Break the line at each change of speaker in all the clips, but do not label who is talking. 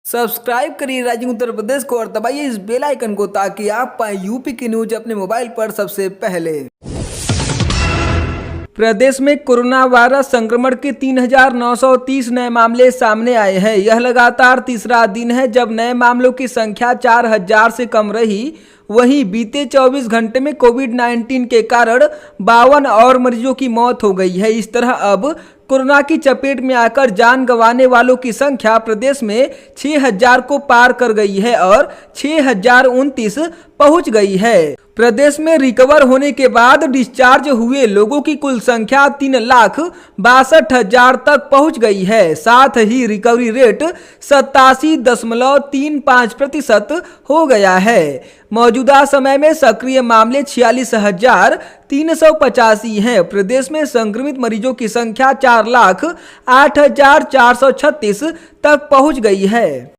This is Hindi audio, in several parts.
सब्सक्राइब करिए राइजिंग उत्तर प्रदेश को और दबाइए इस बेल आइकन को ताकि आप पाएं यूपी की न्यूज अपने मोबाइल पर सबसे पहले। प्रदेश में कोरोना वायरस संक्रमण के 3,930 नए मामले सामने आए हैं। यह लगातार तीसरा दिन है जब नए मामलों की संख्या 4,000 से कम रही। वहीं बीते 24 घंटे में कोविड-19 के कारण 52 और मरीजों की मौत हो गई है। इस तरह अब कोरोना की चपेट में आकर जान गंवाने वालों की संख्या प्रदेश में 6,000 को पार कर गई है और 6,029 पहुंच गई है। प्रदेश में रिकवर होने के बाद डिस्चार्ज हुए लोगों की कुल संख्या 3,62,000 तक पहुंच गई है। साथ ही रिकवरी रेट 87.35% हो गया है। मौजूदा समय में सक्रिय मामले 46,385 हैं। प्रदेश में संक्रमित मरीजों की संख्या 4,08,436 तक पहुंच गई है।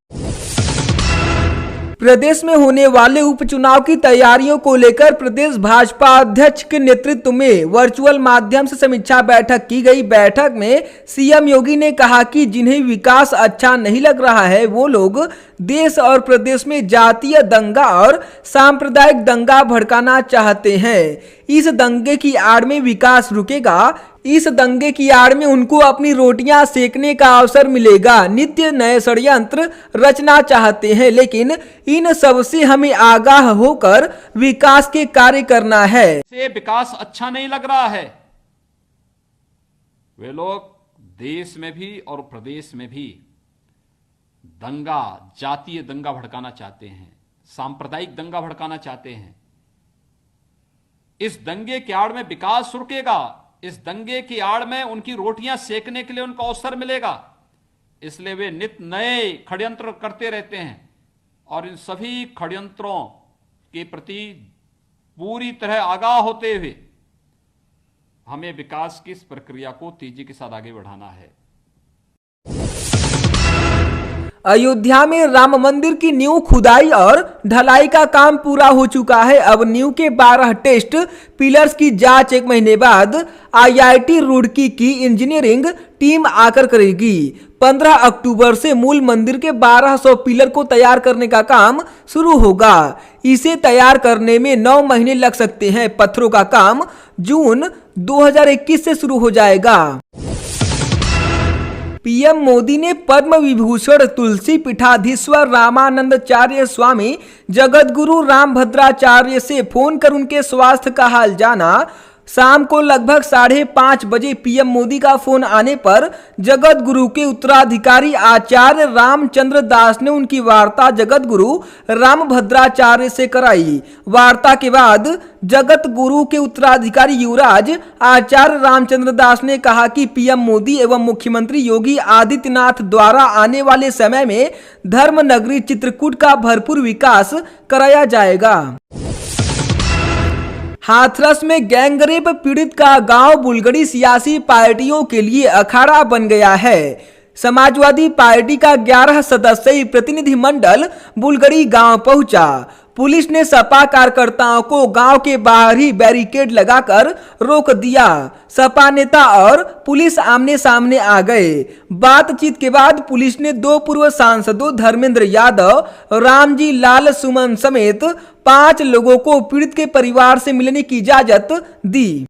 प्रदेश में होने वाले उपचुनाव की तैयारियों को लेकर प्रदेश भाजपा अध्यक्ष के नेतृत्व में वर्चुअल माध्यम से समीक्षा बैठक की गई। बैठक में सीएम योगी ने कहा कि जिन्हें विकास अच्छा नहीं लग रहा है वो लोग देश और प्रदेश में जातीय दंगा और सांप्रदायिक दंगा भड़काना चाहते हैं। इस दंगे की आड़ में विकास रुकेगा। इस दंगे की आड़ में उनको अपनी रोटियां सेकने का अवसर मिलेगा। नित्य नए षड्यंत्र रचना चाहते हैं, लेकिन इन सब से हमें आगाह होकर विकास के कार्य करना है।
से विकास अच्छा नहीं लग रहा है। वे लोग देश में भी और प्रदेश में भी दंगा, जातीय दंगा भड़काना चाहते हैं, सांप्रदायिक दंगा भड़काना चाहते हैं। इस दंगे की आड़ में विकास रुकेगा। इस दंगे की आड़ में उनकी रोटियां सेकने के लिए उनको अवसर मिलेगा। इसलिए वे नित्य नए षड्यंत्र करते रहते हैं और इन सभी षड्यंत्रों के प्रति पूरी तरह आगाह होते हुए हमें विकास की इस प्रक्रिया को तेजी के साथ आगे बढ़ाना है।
अयोध्या में राम मंदिर की नींव खुदाई और ढलाई का काम पूरा हो चुका है। अब नींव के 12 टेस्ट पिलर्स की जांच 1 महीने बाद IIT रुड़की की इंजीनियरिंग टीम आकर करेगी। 15 अक्टूबर से मूल मंदिर के 1200 पिलर को तैयार करने का काम शुरू होगा। इसे तैयार करने में 9 महीने लग सकते हैं। पत्थरों का काम जून 2021 से शुरू हो जाएगा। पीएम मोदी ने पद्म विभूषण तुलसी पीठाधीश्वर रामानंदाचार्य स्वामी जगतगुरु रामभद्राचार्य से फोन कर उनके स्वास्थ्य का हाल जाना। शाम को लगभग 5:30 बजे पीएम मोदी का फोन आने पर जगत गुरु के उत्तराधिकारी आचार्य रामचंद्र दास ने उनकी वार्ता जगत गुरु रामभद्राचार्य से कराई। वार्ता के बाद जगत गुरु के उत्तराधिकारी युवराज आचार्य रामचंद्र दास ने कहा कि पीएम मोदी एवं मुख्यमंत्री योगी आदित्यनाथ द्वारा आने वाले समय में धर्म नगरी चित्रकूट का भरपूर विकास कराया जाएगा। हाथरस में गैंगरेप पीड़ित का गांव बुलगड़ी सियासी पार्टियों के लिए अखाड़ा बन गया है। समाजवादी पार्टी का 11 सदस्यीय प्रतिनिधिमंडल बुलगड़ी गांव पहुंचा। पुलिस ने सपा कार्यकर्ताओं को गांव के बाहर ही बैरिकेड लगाकर रोक दिया। सपा नेता और पुलिस आमने सामने आ गए। बातचीत के बाद पुलिस ने 2 पूर्व सांसदों धर्मेंद्र यादव, रामजी लाल सुमन समेत 5 लोगों को पीड़ित के परिवार से मिलने की इजाजत दी।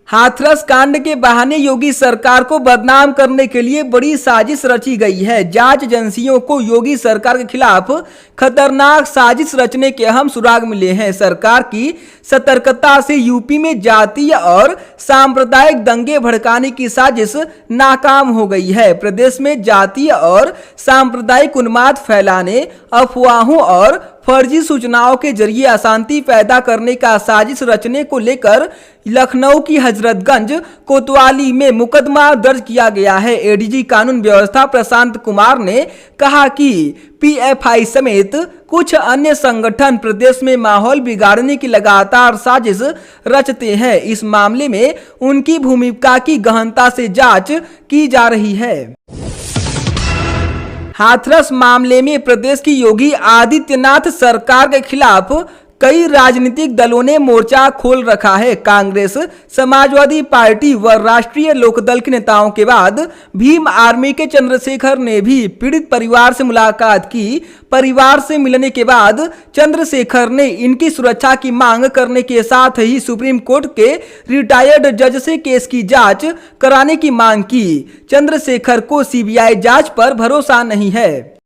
हाथरस कांड के बहाने योगी सरकार को बदनाम करने के लिए बड़ी साजिश रची गई है। जांच एजेंसियों को योगी सरकार के खिलाफ खतरनाक साजिश रचने के अहम सुराग मिले हैं। सरकार की सतर्कता से यूपी में जातीय और सांप्रदायिक दंगे भड़काने की साजिश नाकाम हो गई है। प्रदेश में जातीय और सांप्रदायिक उन्माद फैलाने, अफवाहों और फर्जी सूचनाओं के जरिए अशांति पैदा करने का साजिश रचने को लेकर लखनऊ की हजरतगंज कोतवाली में मुकदमा दर्ज किया गया है। एडीजी कानून व्यवस्था प्रशांत कुमार ने कहा कि PFI समेत कुछ अन्य संगठन प्रदेश में माहौल बिगाड़ने की लगातार साजिश रचते हैं। इस मामले में उनकी भूमिका की गहनता से जांच की जा रही है। हाथरस मामले में प्रदेश की योगी आदित्यनाथ सरकार के खिलाफ कई राजनीतिक दलों ने मोर्चा खोल रखा है। कांग्रेस, समाजवादी पार्टी व राष्ट्रीय लोकदल के नेताओं के बाद भीम आर्मी के चंद्रशेखर ने भी पीड़ित परिवार से मुलाकात की। परिवार से मिलने के बाद चंद्रशेखर ने इनकी सुरक्षा की मांग करने के साथ ही सुप्रीम कोर्ट के रिटायर्ड जज से केस की जांच कराने की मांग की। चंद्रशेखर को सीबीआई जांच पर भरोसा नहीं है।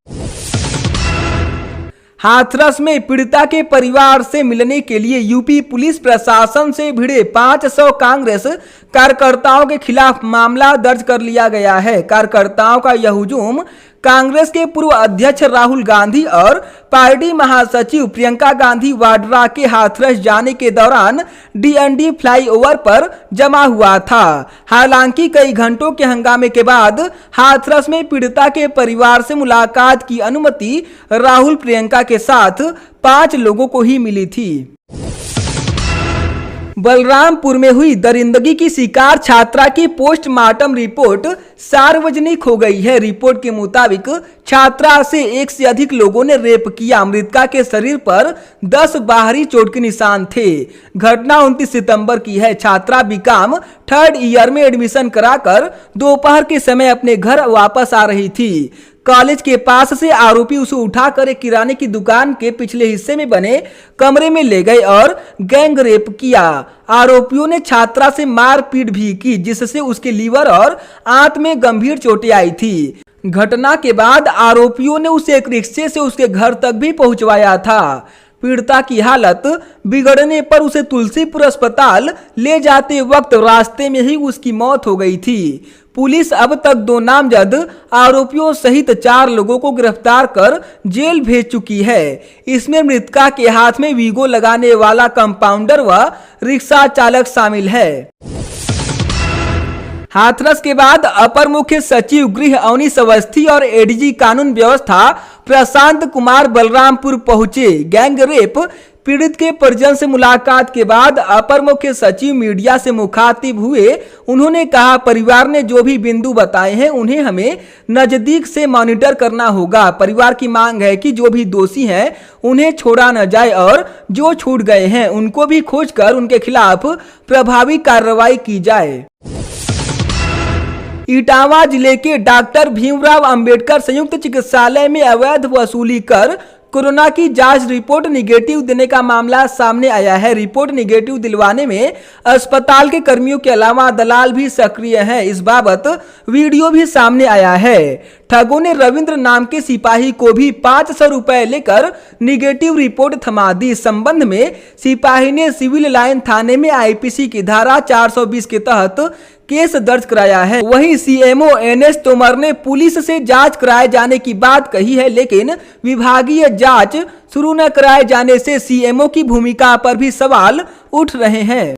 हाथरस में पीड़िता के परिवार से मिलने के लिए यूपी पुलिस प्रशासन से भिड़े 500 कांग्रेस कार्यकर्ताओं के खिलाफ मामला दर्ज कर लिया गया है। कार्यकर्ताओं का यह हुजूम कांग्रेस के पूर्व अध्यक्ष राहुल गांधी और पार्टी महासचिव प्रियंका गांधी वाड्रा के हाथरस जाने के दौरान डीएनडी फ्लाईओवर पर जमा हुआ था। हालांकि कई घंटों के हंगामे के बाद हाथरस में पीड़िता के परिवार से मुलाकात की अनुमति राहुल प्रियंका के साथ 5 लोगों को ही मिली थी। बलरामपुर में हुई दरिंदगी की शिकार छात्रा की पोस्टमार्टम रिपोर्ट सार्वजनिक हो गई है। रिपोर्ट के मुताबिक छात्रा से 1 से अधिक लोगों ने रेप किया। मृतका के शरीर पर 10 बाहरी चोट के निशान थे। घटना 29 सितंबर की है। छात्रा बीकॉम 3rd ईयर में एडमिशन कराकर दोपहर के समय अपने घर वापस आ रही थी। कॉलेज के पास से आरोपी उसे उठाकर एक किराने की दुकान के पिछले हिस्से में बने कमरे में ले गए और गैंग रेप किया। आरोपियों ने छात्रा से मारपीट भी की, जिससे उसके लीवर और आंत में गंभीर चोटें आई थी। घटना के बाद आरोपियों ने उसे एक रिक्शे से उसके घर तक भी पहुंचवाया था। पीड़िता की हालत बिगड़ने पर उसे तुलसीपुर अस्पताल ले जाते वक्त रास्ते में ही उसकी मौत हो गई थी। पुलिस अब तक 2 नामजद आरोपियों सहित 4 लोगों को गिरफ्तार कर जेल भेज चुकी है। इसमें मृतका के हाथ में वीगो लगाने वाला कंपाउंडर व रिक्शा चालक शामिल है। हाथरस के बाद अपर मुख्य सचिव गृह अवनीश अवस्थी और एडीजी कानून व्यवस्था प्रशांत कुमार बलरामपुर पहुंचे। गैंग रेप पीड़ित के परिजन से मुलाकात के बाद अपर मुख्य सचिव मीडिया से मुखातिब हुए। उन्होंने कहा, परिवार ने जो भी बिंदु बताए हैं उन्हें हमें नजदीक से मॉनिटर करना होगा। परिवार की मांग है कि जो भी दोषी हैं उन्हें छोड़ा न जाए और जो छूट गए हैं उनको भी खोजकर उनके खिलाफ प्रभावी कार्रवाई की जाए। इटावा जिले के डॉक्टर भीमराव अंबेडकर संयुक्त चिकित्सालय में अवैध वसूली कर कोरोना की जांच रिपोर्ट निगेटिव देने का मामला सामने आया है। रिपोर्ट निगेटिव दिलवाने में अस्पताल के कर्मियों के अलावा दलाल भी सक्रिय हैं। इस बाबत वीडियो भी सामने आया है। ठगों ने रविंद्र नाम के सिपाही को भी 500 रुपए लेकर निगेटिव रिपोर्ट थमा दी। इस संबंध में सिपाही ने सिविल लाइन थाने में आईपीसी की धारा 420 के तहत केस दर्ज कराया है। वहीं सीएमओ एनएस तोमर ने पुलिस से जांच कराए जाने की बात कही है, लेकिन विभागीय जांच शुरू न कराए जाने से सीएमओ की भूमिका पर भी सवाल उठ रहे हैं।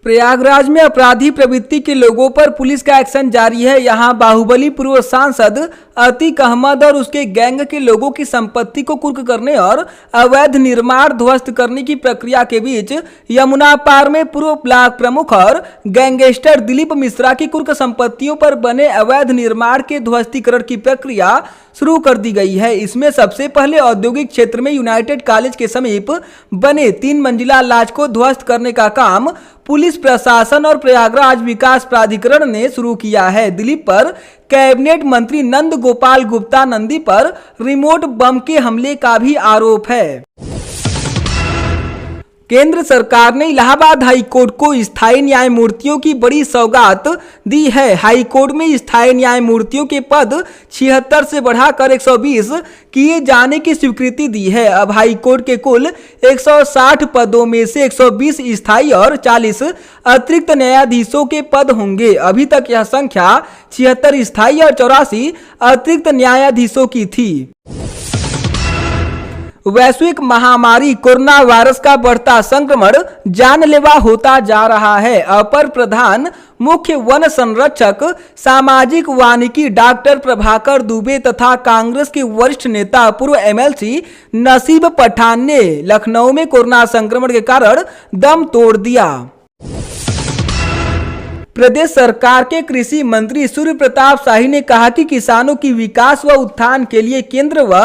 प्रयागराज में अपराधी प्रवृत्ति के लोगों पर पुलिस का एक्शन जारी है। यहां बाहुबली पूर्व सांसद अतीक अहमद और उसके गैंग के लोगों की संपत्ति को कुर्क करने और अवैध निर्माण ध्वस्त करने की प्रक्रिया के बीच यमुना पार में पूर्व ब्लॉक प्रमुख और गैंगस्टर दिलीप मिश्रा की कुर्क संपत्तियों पर बने अवैध निर्माण के ध्वस्तीकरण की प्रक्रिया शुरू कर दी गई है। इसमें सबसे पहले औद्योगिक क्षेत्र में यूनाइटेड कॉलेज के समीप बने 3 मंजिला लॉज को ध्वस्त करने का काम पुलिस प्रशासन और प्रयागराज विकास प्राधिकरण ने शुरू किया है। दिलीप पर कैबिनेट मंत्री नंद गोपाल गुप्ता नंदी पर रिमोट बम के हमले का भी आरोप है। केंद्र सरकार ने इलाहाबाद हाई कोर्ट को स्थायी न्यायमूर्तियों की बड़ी सौगात दी है। हाई कोर्ट में स्थायी न्यायमूर्तियों के पद 76 से बढ़ाकर 120 किए जाने की स्वीकृति दी है। अब हाई कोर्ट के कुल 160 पदों में से 120 स्थायी और 40 अतिरिक्त न्यायाधीशों के पद होंगे। अभी तक यह संख्या 76 स्थायी और 84 अतिरिक्त न्यायाधीशों की थी। वैश्विक महामारी कोरोना वायरस का बढ़ता संक्रमण जानलेवा होता जा रहा है। अपर प्रधान मुख्य वन संरक्षक सामाजिक वानिकी डॉक्टर प्रभाकर दुबे तथा कांग्रेस के वरिष्ठ नेता पूर्व एमएलसी नसीब पठान ने लखनऊ में कोरोना संक्रमण के कारण दम तोड़ दिया। प्रदेश सरकार के कृषि मंत्री सूर्य प्रताप शाही ने कहा कि किसानों की विकास व उत्थान के लिए केंद्र व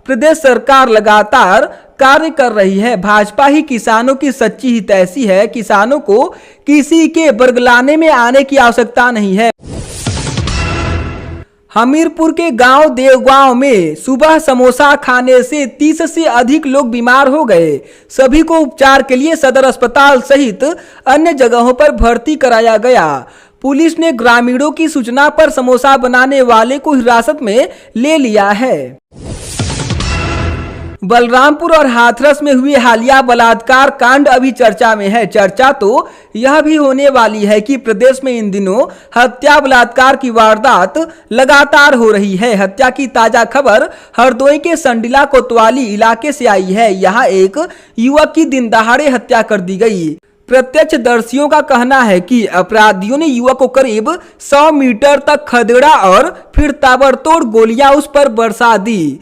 प्रदेश सरकार लगातार कार्य कर रही है। भाजपा ही किसानों की सच्ची हितैषी है। किसानों को किसी के बरगलाने में आने की आवश्यकता नहीं है। हमीरपुर के गांव देवगांव में सुबह समोसा खाने से 30 से अधिक लोग बीमार हो गए। सभी को उपचार के लिए सदर अस्पताल सहित अन्य जगहों पर भर्ती कराया गया। पुलिस ने ग्रामीणों की सूचना पर समोसा बनाने वाले को हिरासत में ले लिया है। बलरामपुर और हाथरस में हुए हालिया बलात्कार कांड अभी चर्चा में है। चर्चा तो यह भी होने वाली है कि प्रदेश में इन दिनों हत्या बलात्कार की वारदात लगातार हो रही है। हत्या की ताजा खबर हरदोई के संडिला कोतवाली इलाके से आई है। यहाँ एक युवक की दिन दहाड़े हत्या कर दी गई। प्रत्यक्षदर्शियों का कहना है कि अपराधियों ने युवक को करीब 100 मीटर तक खदेड़ा और फिर ताबड़तोड़ गोलियां उस पर बरसा दी।